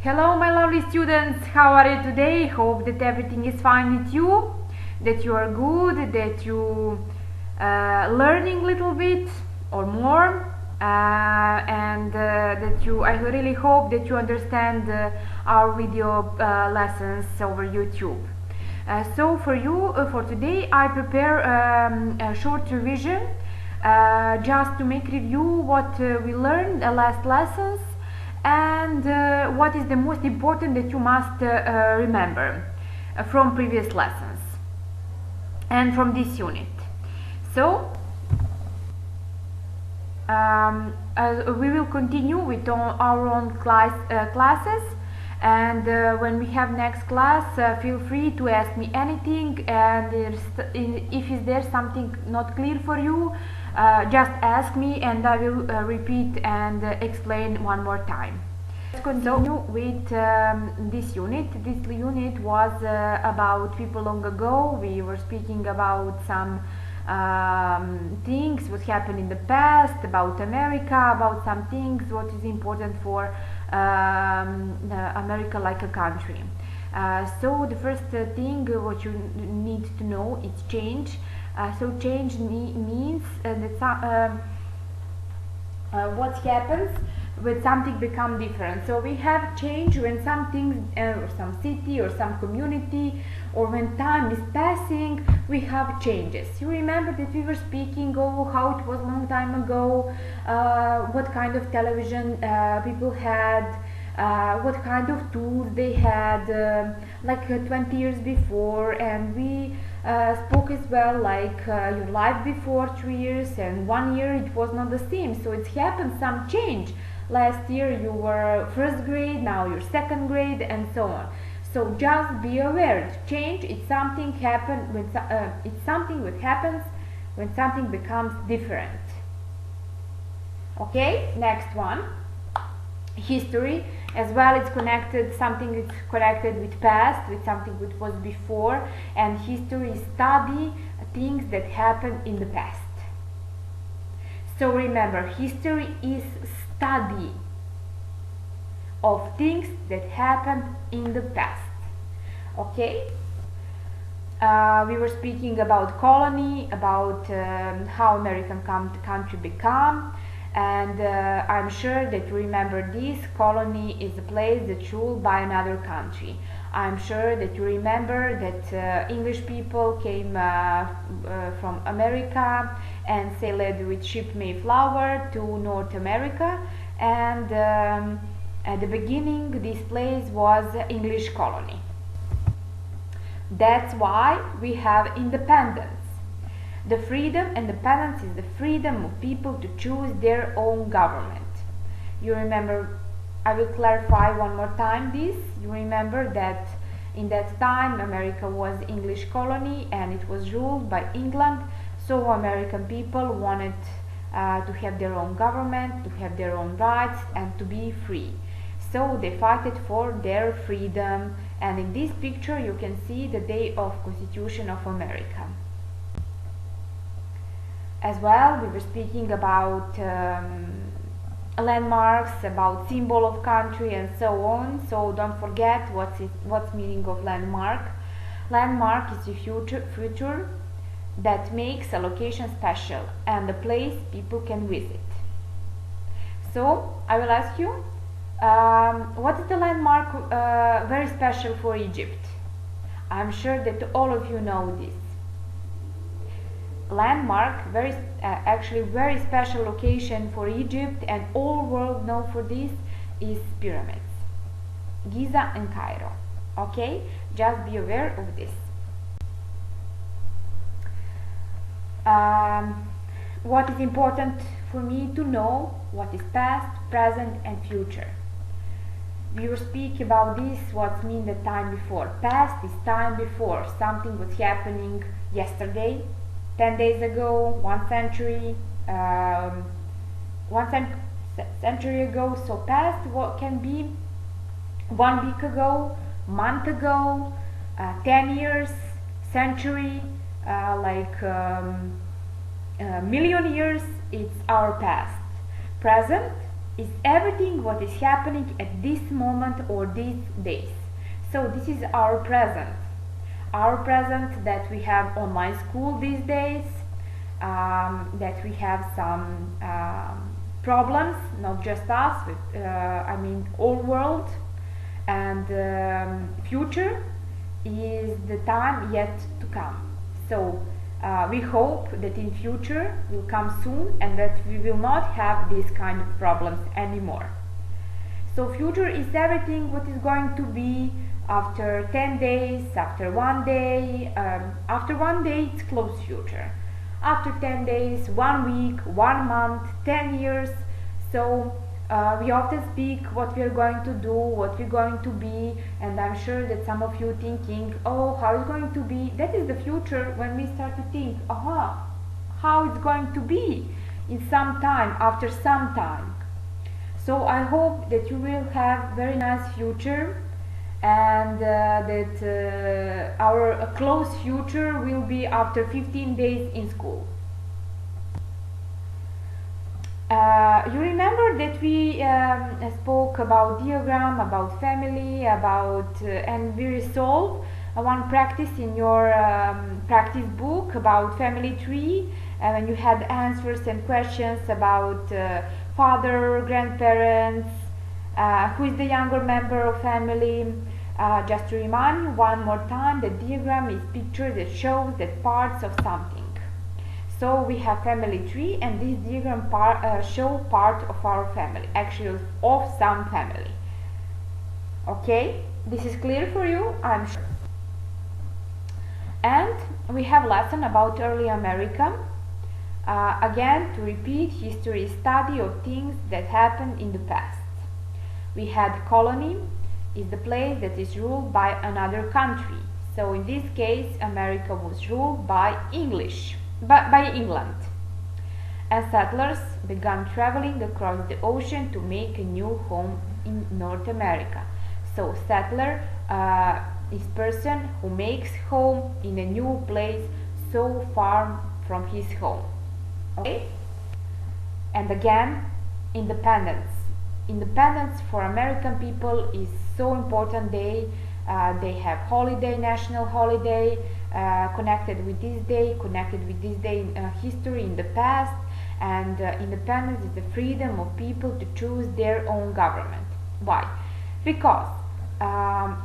Hello my lovely students, how are you today? Hope that everything is fine with you, that you are good, that you learning little bit or more, and that I really hope that you understand our video lessons over YouTube. So for you, for today, I prepare a short revision just to make review what we learned the last lessons and what is the most important that you must remember from previous lessons and from this unit. So we will continue with our own classes, and when we have next class, feel free to ask me anything, and if there's something not clear for you, just ask me and I will repeat and explain one more time. Let's continue with this unit. This unit was about people long ago. We were speaking about some things what happened in the past, about America, about some things what is important for America like a country. So the first thing what you need to know is change. So change means that what happens when something becomes different. So we have change when something, or some city or some community, or when time is passing, we have changes. You remember that we were speaking how it was a long time ago, what kind of television people had, what kind of tools they had, like 20 years before, and we spoke as well like your life before 3 years and 1 year it was not the same. So it happened some change. Last year you were first grade, now you're second grade, and so on. So just be aware. Change is something happen when it's something that happens when something becomes different. Okay, next one. History as well. It's connected, something is connected with past, with something that was before, and history is study things that happened in the past. So remember, history is study of things that happened in the past. Okay, we were speaking about colony, about how American country became, and I'm sure that you remember this. Colony is a place that's ruled by another country. I'm sure that you remember that English people came from America and sailed with ship Mayflower to North America, and at the beginning this place was English colony. That's why we have independence. The freedom, independence is the freedom of people to choose their own government. You remember, I will clarify one more time this. You remember that in that time America was English colony and it was ruled by England, so American people wanted to have their own government, to have their own rights and to be free. So they fought for their freedom, and in this picture you can see the day of Constitution of America. As well, we were speaking about landmarks, about symbol of country and so on, so don't forget what's meaning of landmark. Landmark is the future that makes a location special and a place people can visit. So I will ask you, what is the landmark very special for Egypt? I'm sure that all of you know this. Landmark, actually very special location for Egypt, and all world know for this, is pyramids, Giza and Cairo. Okay, just be aware of this. What is important for me to know? What is past, present and future? We will speak about this, what means the time before. Past is time before, something was happening yesterday, 10 days ago, 1 century, century ago. So past what can be 1 week ago, month ago, 10 years, century, like million years. It's our past. Present is everything what is happening at this moment or these days. So this is our present. Our present, that we have online school these days, that we have some problems, not just us, but I mean all world, and future is the time yet to come. So we hope that in future will come soon and that we will not have these kind of problems anymore. So future is everything what is going to be after 10 days, after 1 day. After 1 day it's close future. After 10 days, 1 week, 1 month, 10 years. So we often speak what we are going to do, what we're going to be, and I'm sure that some of you thinking, oh, how it's going to be. That is the future when we start to think, how it's going to be in some time, after some time. So I hope that you will have very nice future, and that our close future will be after 15 days in school. You remember that we spoke about diagram, about family, about and we resolved one practice in your practice book about family tree, when you had answers and questions about father, grandparents, who is the younger member of family. Just to remind you one more time, the diagram is picture that shows that parts of something. So we have family tree, and this diagram show part of our family, actually of some family. Okay, this is clear for you, I'm sure. And we have lesson about early America. Again, to repeat, history is study of things that happened in the past. We had colony, is the place that is ruled by another country. So in this case, America was ruled by by England. And settlers began traveling across the ocean to make a new home in North America. So settler is person who makes home in a new place so far from his home. Okay? And again, independence. Independence for American people is so important day. They have holiday, national holiday, connected with this day in history in the past. And independence is the freedom of people to choose their own government. Why? Because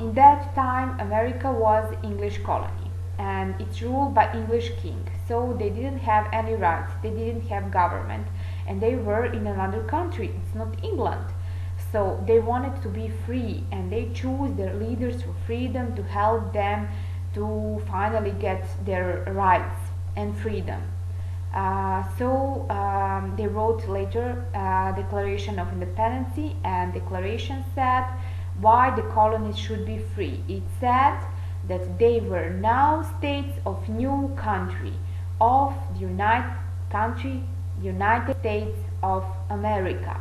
in that time America was English colony and it's ruled by English king. So they didn't have any rights, they didn't have government, and they were in another country, it's not England. So they wanted to be free, and they chose their leaders for freedom to help them to finally get their rights and freedom. So they wrote later Declaration of Independency, and Declaration said why the colonies should be free. It said that they were now states of new country, of the United States of America.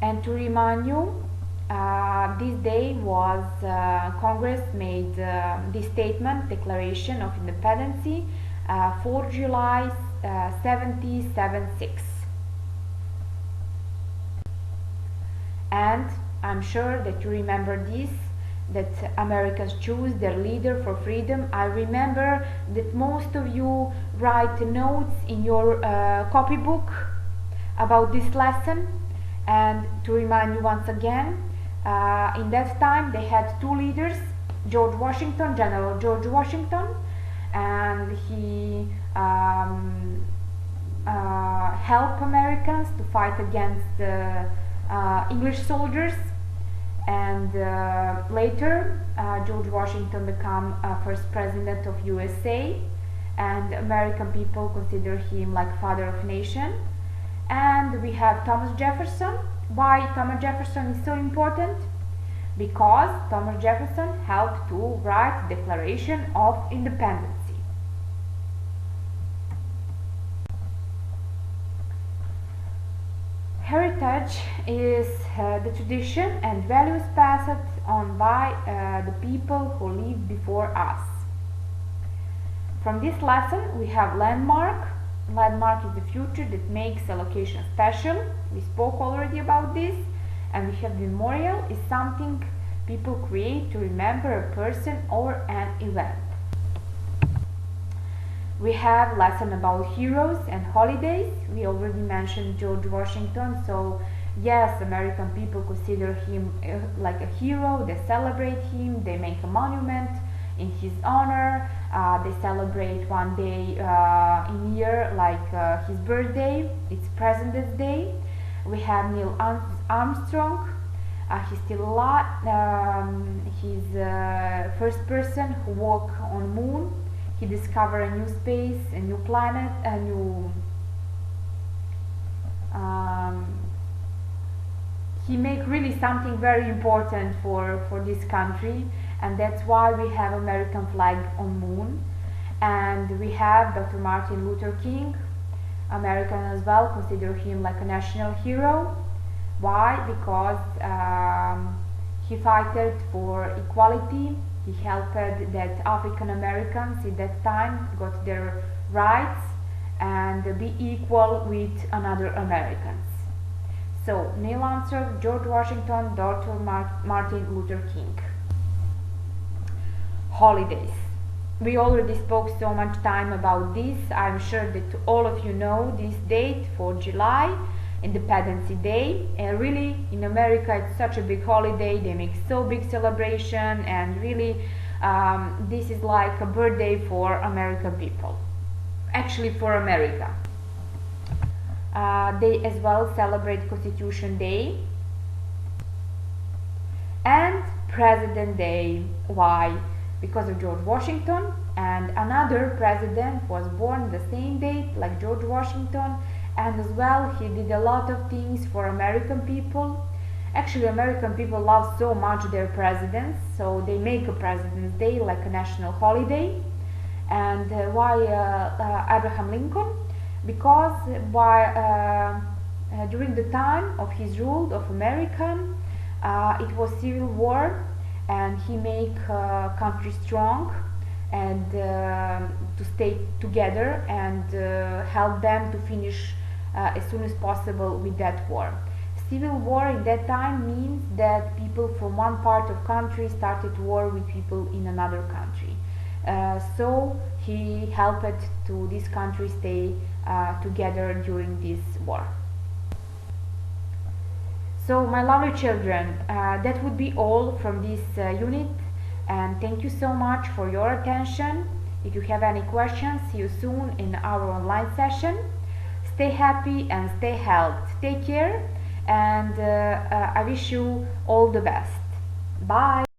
And to remind you, this day was Congress made this statement, Declaration of Independency, 4 July 1776. And I'm sure that you remember this, that Americans choose their leader for freedom. I remember that most of you write notes in your copybook about this lesson. And to remind you once again, in that time they had two leaders, George Washington, General George Washington, and he helped Americans to fight against the English soldiers. And later George Washington became first president of USA, and American people consider him like father of nation. And we have Thomas Jefferson. Why Thomas Jefferson is so important? Because Thomas Jefferson helped to write the Declaration of Independency. Heritage is the tradition and values passed on by the people who lived before us. From this lesson we have landmark. landmark is the future that makes a location special. We spoke already about this. And we have the memorial is something people create to remember a person or an event. We have lesson about heroes and holidays. We already mentioned George Washington, so yes, American people consider him like a hero. They celebrate him, they make a monument in his honor. They celebrate one day in year, like his birthday. It's President's Day. We have Neil Armstrong. He's still alive. He's the first person who walked on moon. He discovered a new space, a new planet, a new he made really something very important for this country, and that's why we have American flag on moon. And we have Dr. Martin Luther King, American as well, consider him like a national hero. Why? Because he fought for equality. He helped that African Americans at that time got their rights and be equal with another Americans. So Neil Armstrong, George Washington, Dr. Martin Luther King. Holidays. We already spoke so much time about this. I'm sure that all of you know this date for July, Independency Day. And really in America it's such a big holiday. They make so big celebration, and really this is like a birthday for American people. Actually for America. They as well celebrate Constitution Day and President Day. Why? Because of George Washington, and another president was born the same date like George Washington, and as well he did a lot of things for American people. Actually American people love so much their presidents, so they make a President's Day like a national holiday. And why Abraham Lincoln? Because during the time of his rule of America, it was civil war, and he make country strong and to stay together and help them to finish as soon as possible with that war. Civil war in that time means that people from one part of country started war with people in another country. So he helped to this country stay together during this war. So my lovely children, that would be all from this unit, and thank you so much for your attention. If you have any questions, see you soon in our online session. Stay happy and stay healthy. Take care, and I wish you all the best. Bye.